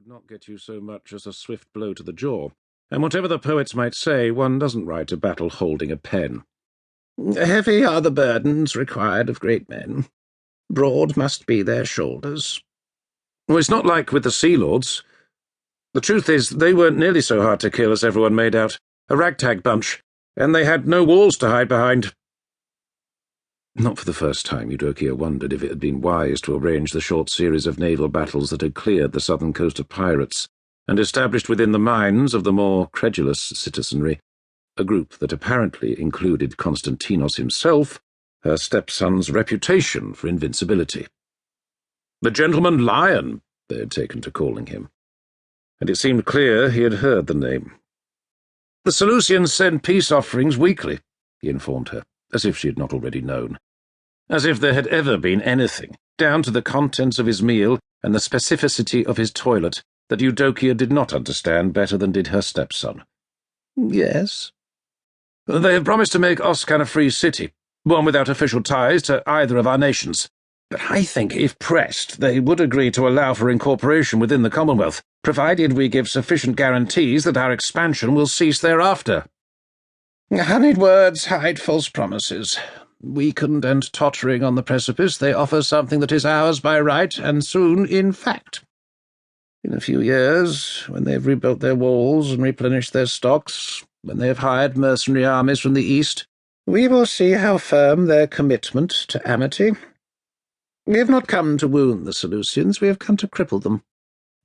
would not get you so much as a swift blow to the jaw, and whatever the poets might say, one doesn't ride to battle holding a pen. Heavy are the burdens required of great men. Broad must be their shoulders. Well, it's not like with the Sea Lords. The truth is, they weren't nearly so hard to kill as everyone made out. A ragtag bunch, and they had no walls to hide behind. Not for the first time, Eudokia wondered if it had been wise to arrange the short series of naval battles that had cleared the southern coast of pirates and established within the minds of the more credulous citizenry a group that apparently included Konstantinos himself, her stepson's reputation for invincibility. The gentleman lion, they had taken to calling him, and it seemed clear he had heard the name. The Seleucians send peace offerings weekly, he informed her, as if she had not already known. As if there had ever been anything, down to the contents of his meal and the specificity of his toilet, that Eudokia did not understand better than did her stepson. Yes. They have promised to make Oscan a free city, one without official ties to either of our nations. But I think, if pressed, they would agree to allow for incorporation within the Commonwealth, provided we give sufficient guarantees that our expansion will cease thereafter. Honeyed words hide false promises. Weakened and tottering on the precipice, they offer something that is ours by right, and soon in fact. In a few years, when they have rebuilt their walls and replenished their stocks, when they have hired mercenary armies from the east, we will see how firm their commitment to amity. We have not come to wound the Seleucians, we have come to cripple them,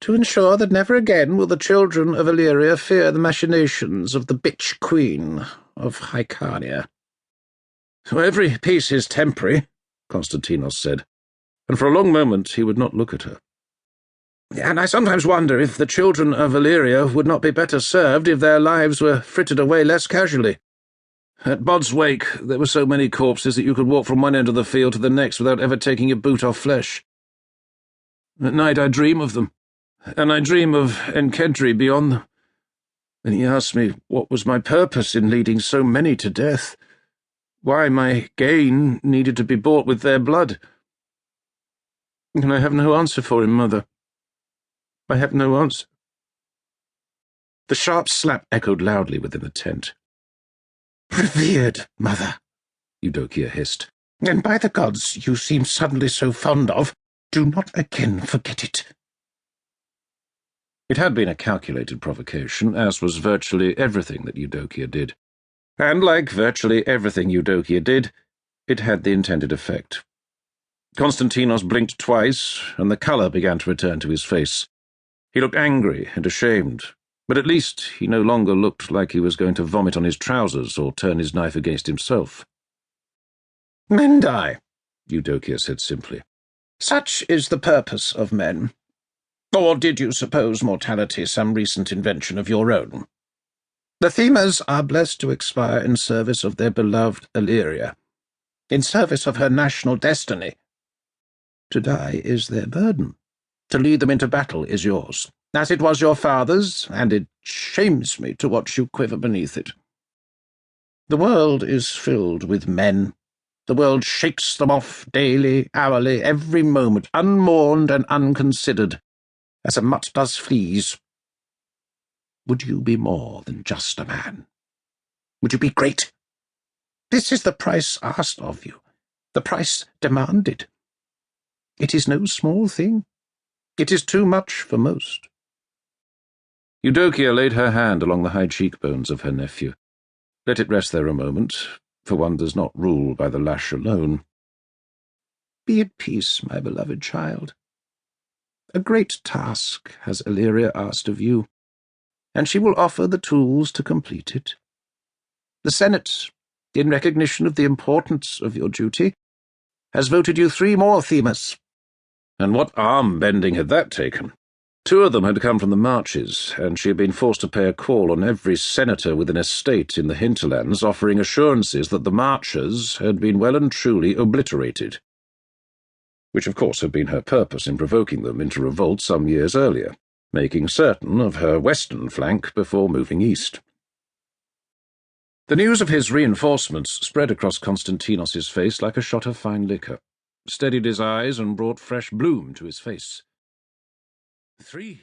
to ensure that never again will the children of Illyria fear the machinations of the bitch queen of Hyrcania. Every peace is temporary, Konstantinos said, and for a long moment he would not look at her. And I sometimes wonder if the children of Illyria would not be better served if their lives were frittered away less casually. At Bod's wake, there were so many corpses that you could walk from one end of the field to the next without ever taking your boot off flesh. At night I dream of them, and I dream of Enkedri beyond them. And he asked me what was my purpose in leading so many to death, why my gain needed to be bought with their blood. And I have no answer for him, Mother. I have no answer. The sharp slap echoed loudly within the tent. Revered mother, Eudokia hissed, and by the gods you seem suddenly so fond of, do not again forget it. It had been a calculated provocation, as was virtually everything that Eudokia did. And like virtually everything Eudokia did, it had the intended effect. Konstantinos blinked twice, and the colour began to return to his face. He looked angry and ashamed, but at least he no longer looked like he was going to vomit on his trousers or turn his knife against himself. Men die, Eudokia said simply. Such is the purpose of men. Or did you suppose mortality some recent invention of your own? The Themas are blessed to expire in service of their beloved Illyria, in service of her national destiny. To die is their burden. To lead them into battle is yours, as it was your father's, and it shames me to watch you quiver beneath it. The world is filled with men. The world shakes them off daily, hourly, every moment, unmourned and unconsidered, as a mutt does fleas. Would you be more than just a man? Would you be great? This is the price asked of you, the price demanded. It is no small thing. It is too much for most. Eudokia laid her hand along the high cheekbones of her nephew. Let it rest there a moment, for one does not rule by the lash alone. Be at peace, my beloved child. A great task has Illyria asked of you, and she will offer the tools to complete it. The Senate, in recognition of the importance of your duty, has voted you 3 more Themas. And what arm-bending had that taken? 2 of them had come from the marches, and she had been forced to pay a call on every senator with an estate in the hinterlands offering assurances that the marchers had been well and truly obliterated, which of course had been her purpose in provoking them into revolt some years earlier, making certain of her western flank before moving east. The news of his reinforcements spread across Konstantinos's face like a shot of fine liquor, steadied his eyes and brought fresh bloom to his face. 3